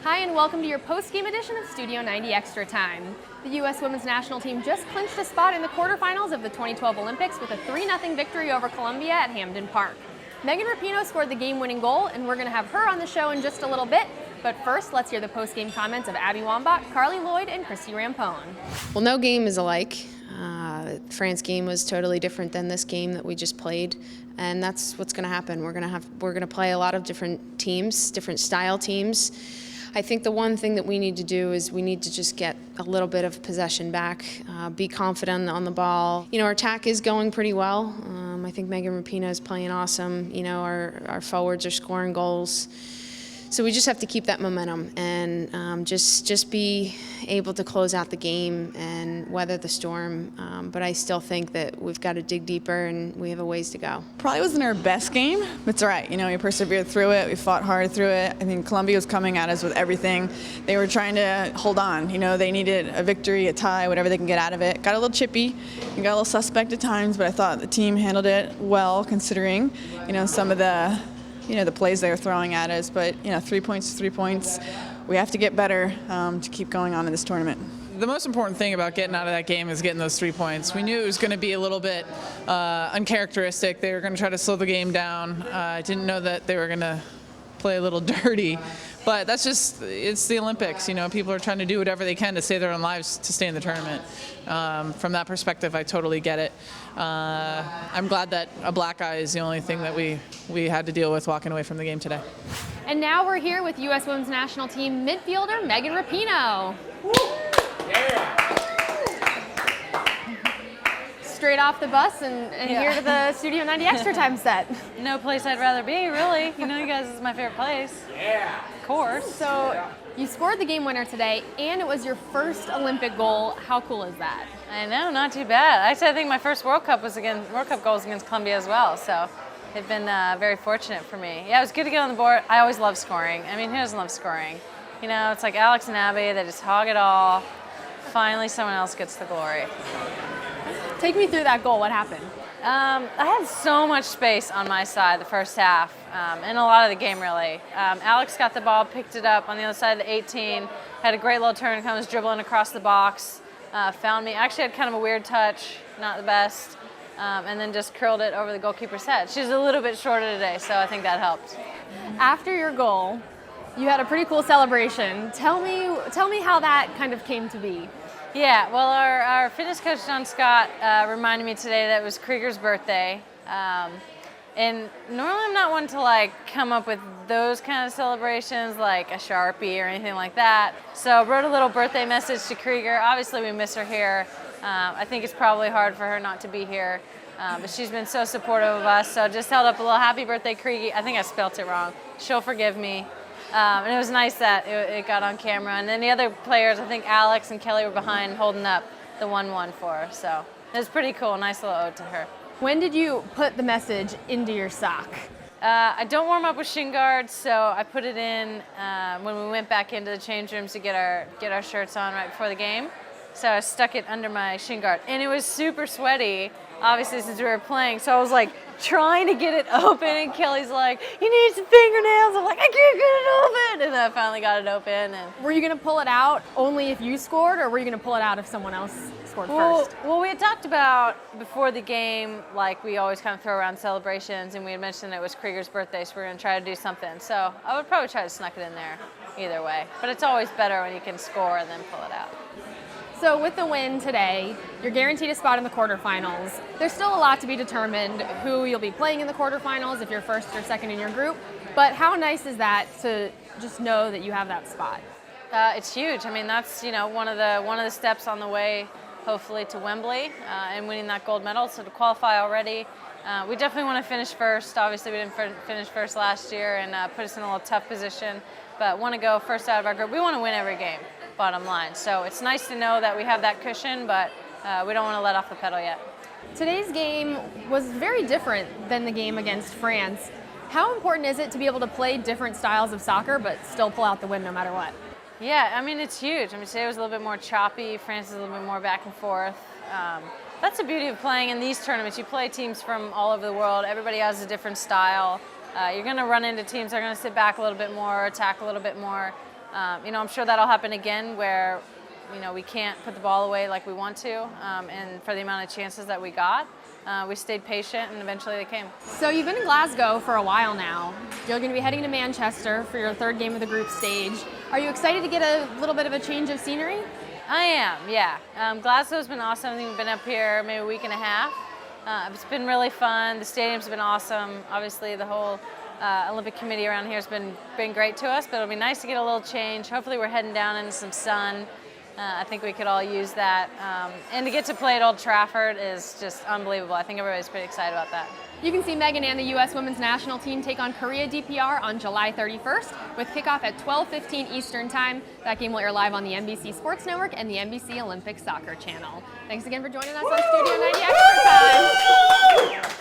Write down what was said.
Hi, and welcome to your post-game edition of Studio 90 Extra Time. The U.S. women's national team just clinched a spot in the quarterfinals of the 2012 Olympics with a 3-0 victory over Colombia at Hampden Park. Megan Rapinoe scored the game-winning goal, and we're going to have her on the show in just a little bit. But first, let's hear the post-game comments of Abby Wambach, Carly Lloyd, and Christy Rampone. Well, no game is alike. France game was totally different than this game that we just played, and that's what's going to happen. We're going to play a lot of different teams, different style teams. I think the one thing that we need to do is we need to just get a little bit of possession back, be confident on the ball. You know, our attack is going pretty well. I think Megan Rapinoe is playing awesome. You know, our forwards are scoring goals. So we just have to keep that momentum and just be able to close out the game and weather the storm. But I still think that we've got to dig deeper and we have a ways to go. Probably wasn't our best game, but it's all right. You know, we persevered through it. We fought hard through it. I think Colombia was coming at us with everything. They were trying to hold on. You know, they needed a victory, a tie, whatever they can get out of it. Got a little chippy and got a little suspect at times, but I thought the team handled it well considering, you know, some of the plays they were throwing at us. But, 3 points is 3 points. We have to get better to keep going on in this tournament. The most important thing about getting out of that game is getting those 3 points. We knew it was going to be a little bit uncharacteristic. They were going to try to slow the game down. I didn't know that they were going to play a little dirty. But that's just, it's the Olympics. You know, people are trying to do whatever they can to save their own lives to stay in the tournament. From that perspective, I totally get it. I'm glad that a black eye is the only thing that we had to deal with walking away from the game today. And now we're here with U.S. women's national team midfielder Megan Rapinoe. Straight off the bus and here to the Studio 90 Extra Time set. No place I'd rather be, really. You know, you guys, this is my favorite place. Yeah. Of course. So you scored the game winner today, and it was your first Olympic goal. How cool is that? I know, not too bad. Actually, I think my first World Cup goal was against Colombia as well. So it's been very fortunate for me. Yeah, it was good to get on the board. I always love scoring. I mean, who doesn't love scoring? You know, it's like Alex and Abby, they just hog it all. Finally, someone else gets the glory. Take me through that goal. What happened? I had so much space on my side the first half, and a lot of the game, really. Alex got the ball, picked it up on the other side of the 18, had a great little turn, was dribbling across the box, found me. Actually had kind of a weird touch, not the best, and then just curled it over the goalkeeper's head. She's a little bit shorter today, so I think that helped. After your goal, you had a pretty cool celebration. Tell me how that kind of came to be. Yeah, well, our fitness coach, John Scott, reminded me today that it was Krieger's birthday. And normally I'm not one to come up with those kind of celebrations, like a Sharpie or anything like that. So I wrote a little birthday message to Krieger. Obviously we miss her here. I think it's probably hard for her not to be here. But she's been so supportive of us. So just held up a little happy birthday, Krieger. I think I spelt it wrong. She'll forgive me. And it was nice that it got on camera. And then the other players, I think Alex and Kelly were behind holding up the 1-1 for her. So it was pretty cool, nice little ode to her. When did you put the message into your sock? I don't warm up with shin guards, so I put it in when we went back into the change rooms to get our shirts on right before the game. So I stuck it under my shin guard. And it was super sweaty, obviously, since we were playing. So I was trying to get it open, and Kelly's like, "You need some fingernails." I'm like, "I can't get it open." And then I finally got it open. And were you going to pull it out only if you scored, or were you going to pull it out if someone else scored first? Well, we had talked about before the game, we always kind of throw around celebrations, and we had mentioned it was Krieger's birthday, so we were going to try to do something. So I would probably try to snuck it in there either way. But it's always better when you can score and then pull it out. So with the win today, you're guaranteed a spot in the quarterfinals. There's still a lot to be determined who you'll be playing in the quarterfinals, if you're first or second in your group. But how nice is that to just know that you have that spot? It's huge. I mean, that's one of the steps on the way, hopefully, to Wembley and winning that gold medal. So to qualify already, we definitely want to finish first. Obviously, we didn't finish first last year and put us in a little tough position. But want to go first out of our group. We want to win every game, bottom line. So it's nice to know that we have that cushion, but we don't want to let off the pedal yet. Today's game was very different than the game against France. How important is it to be able to play different styles of soccer but still pull out the win no matter what? Yeah, I mean, it's huge. I mean, today was a little bit more choppy. France is a little bit more back and forth. That's the beauty of playing in these tournaments. You play teams from all over the world. Everybody has a different style. You're going to run into teams that are going to sit back a little bit more, attack a little bit more. I'm sure that'll happen again where, we can't put the ball away like we want to, and for the amount of chances that we got, we stayed patient and eventually they came. So you've been in Glasgow for a while now. You're going to be heading to Manchester for your third game of the group stage. Are you excited to get a little bit of a change of scenery? I am, yeah. Glasgow's been awesome. I think we've been up here maybe a week and a half. It's been really fun. The stadium's been awesome. Obviously, the whole Olympic committee around here has been great to us, but it'll be nice to get a little change. Hopefully we're heading down into some sun. I think we could all use that. And to get to play at Old Trafford is just unbelievable. I think everybody's pretty excited about that. You can see Megan and the U.S. women's national team take on Korea DPR on July 31st with kickoff at 12:15 Eastern Time. That game will air live on the NBC Sports Network and the NBC Olympic Soccer Channel. Thanks again for joining us on Studio 90 Extra Time.